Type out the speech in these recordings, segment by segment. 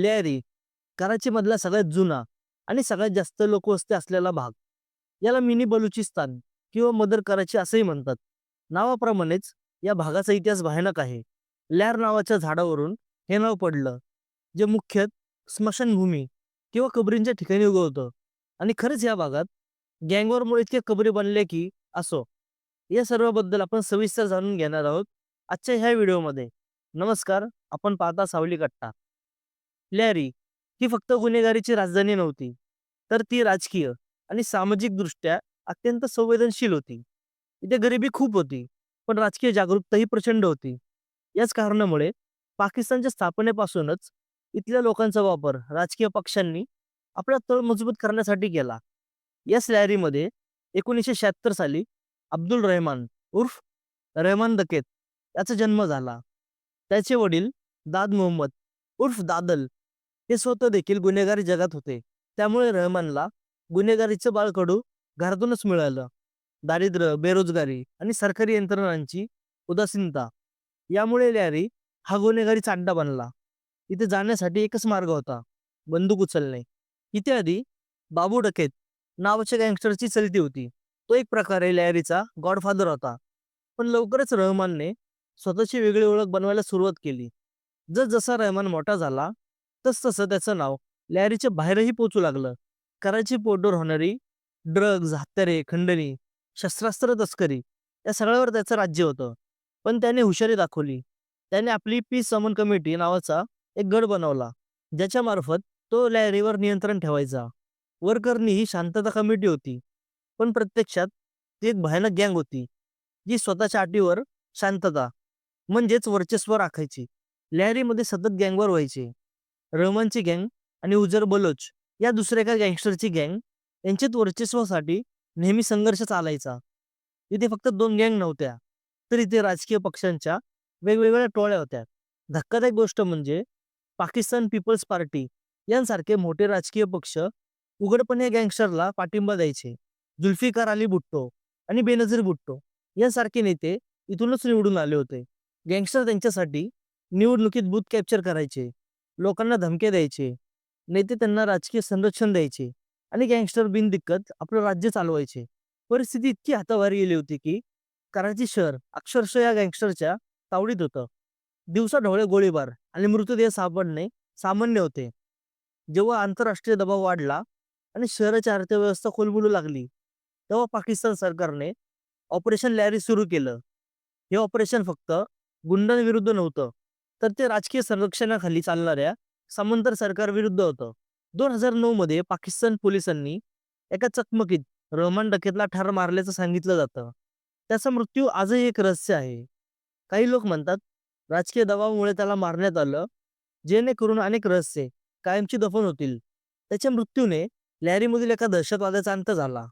लेअरी कराचीमधला सगळ्यात जुना आणि सगळ्यात जास्त लोकवस्ती असलेला भाग. याला मिनी बलुचिस्तान किंवा मदर कराची असंही म्हणतात. नावाप्रमाणेच या भागाचा इतिहास भयानक आहे. लॅर नावाच्या झाडावरून हे नाव पडलं, जे मुख्यत स्मशानभूमी किंवा कबरींच्या ठिकाणी उगवतं. आणि खरंच या भागात गँगवॉरमुळे इतक्या कबरी बनल्या की असो. या सर्वाबद्दल आपण सविस्तर जाणून घेणार आहोत आजच्या ह्या व्हिडिओमध्ये. नमस्कार, आपण पाहता सावली कट्टा. लॅरी ही फक्त गुन्हेगारीची राजधानी नव्हती, तर ती राजकीय आणि सामाजिकदृष्ट्या अत्यंत संवेदनशील होती. इथे गरिबी खूप होती, पण राजकीय जागरूकताही प्रचंड होती. याच कारणामुळे पाकिस्तानच्या स्थापनेपासूनच इथल्या लोकांचा वापर राजकीय पक्षांनी आपला तळ मजबूत करण्यासाठी केला. याच लॅरीमध्ये 1976 साली अब्दुल रहमान उर्फ रहमान दकेत याचा जन्म झाला. त्याचे वडील दाद मोहम्मद उर्फ दादल हे स्वतः देखील गुन्हेगारी जगात होते. त्यामुळे रहमानला गुन्हेगारीचं बाळकडू घरातूनच मिळालं. दारिद्र्य, बेरोजगारी आणि सरकारी यंत्रणांची उदासीनता यामुळे लॅरी हा गुन्हेगारीचा अड्डा बनला. इथे जाण्यासाठी एकच मार्ग होता, बंदूक उचलणे. इथे आधी बाबू डकेत नावाच्या गँगस्टरची चलती होती. तो एक प्रकारे लॅरीचा गॉडफादर होता. पण लवकरच रहमानने स्वतःची वेगळी ओळख बनवायला सुरुवात केली. जसा रहमान मोठा झाला, तसं त्याचं नाव लॅरीच्या बाहेरही पोहोचू लागलं. कराची पोटवर होणारी ड्रग्ज, हत्यारे, खंडणी, शस्त्रास्त्र तस्करी या सगळ्यावर त्याचं राज्य होतं. पण त्याने हुशारी दाखवली. त्याने आपली पीस समन कमिटी नावाचा एक गट बनवला, ज्याच्या मार्फत तो लॅरीवर नियंत्रण ठेवायचा. वरकरणी ही शांतता कमिटी होती, पण प्रत्यक्षात ती एक भयानक गँग होती, जी स्वतःच्या अटीवर शांतता म्हणजेच वर्चस्व राखायची. लॅरीमध्ये सतत गँगवर व्हायचे. रहमानची गँग आणि उजर बलोच या दुसऱ्या एका गँगस्टरची गँग यांच्यात वर्चस्वासाठी नेहमी संघर्ष चालायचा. इथे फक्त दोन गँग नव्हत्या, तर इथे राजकीय पक्षांच्या वेगवेगळ्या टोळ्या होत्या. धक्कादायक गोष्ट म्हणजे पाकिस्तान पीपल्स पार्टी यांसारखे मोठे राजकीय पक्ष उघडपणे गँगस्टरला पाठिंबा द्यायचे. जुल्फिकार अली भुट्टो आणि बेनझीर भुट्टो यांसारखे नेते इथूनच निवडून आले होते. गँगस्टर त्यांच्यासाठी निवडणुकीत बूथ कॅप्चर करायचे, लोकांना धमक्या द्यायचे, नेते त्यांना राजकीय संरक्षण द्यायचे आणि गँगस्टर बिनदिक्कत आपलं राज्य चालवायचे. परिस्थिती इतकी हाताबाहेर गेली होती की कराची शहर अक्षरशः या गँगस्टरच्या तावडीत होतं. दिवसाढवळे गोळीबार आणि मृतदेह सापडणे सामान्य होते. जेव्हा आंतरराष्ट्रीय दबाव वाढला आणि शहराची अर्थव्यवस्था खोलबोलू लागली, तेव्हा पाकिस्तान सरकारने ऑपरेशन लॅरी सुरू केलं. हे ऑपरेशन फक्त गुंडांविरुद्ध नव्हतं, तर ते राजकीय संरक्षणाखाली चालणाऱ्या समांतर सरकारविरुद्ध होतं. 2009 मध्ये पाकिस्तान पोलिसांनी एका चकमकीत रहमान डकेतला ठार मारल्याचं सांगितलं जातं. त्याचा मृत्यू आजही एक रहस्य आहे. काही लोक म्हणतात राजकीय दबावामुळे त्याला मारण्यात आलं, जेणेकरून अनेक रहस्ये कायमची दफन होतील. त्याच्या मृत्यूने लॅरीमधील एका दहशतवाद्याचा अंत झाला.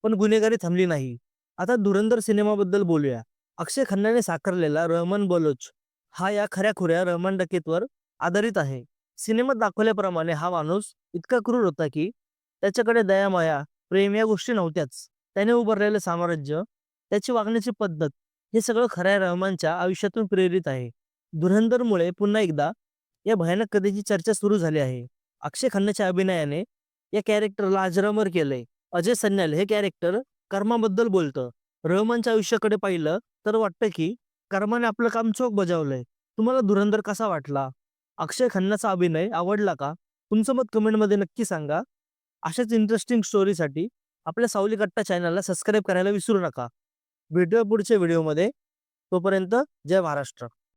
पण गुन्हेगारी थांबली नाही. आता धुरंधर सिनेमाबद्दल बोलूया. अक्षय खन्नाने साकारलेला रहमान बलोच हा या खऱ्याखुऱ्या रहमान डकेतवर आधारित आहे. सिनेमात दाखवल्याप्रमाणे हा माणूस इतका क्रूर होता की त्याच्याकडे दया, माया, प्रेम या गोष्टी नव्हत्याच. त्याने उभारलेलं साम्राज्य, त्याची वागण्याची पद्धत हे सगळं खऱ्या रहमानच्या आयुष्यातून प्रेरित आहे. धुरंधरमुळे पुन्हा एकदा या भयानक कथेची चर्चा सुरू झाली आहे. अक्षय खन्नाच्या अभिनयाने या कॅरेक्टरला अजरामर केलंय. अजय सन्याल हे कॅरेक्टर कर्माबद्दल बोलतं. रहमानच्या आयुष्याकडे पाहिलं तर वाटतं की कर्माने आपलं काम चोख बजावलंय. तुम्हाला धुरंधर कसा वाटला? अक्षय खन्नाचा अभिनय आवडला का? तुमचं मत कमेंटमध्ये नक्की सांगा. अशाच इंटरेस्टिंग स्टोरीसाठी आपल्या सावली कट्टा चॅनलला सबस्क्राईब करायला विसरू नका. भेटूया पुढच्या व्हिडिओमध्ये. तोपर्यंत जय महाराष्ट्र.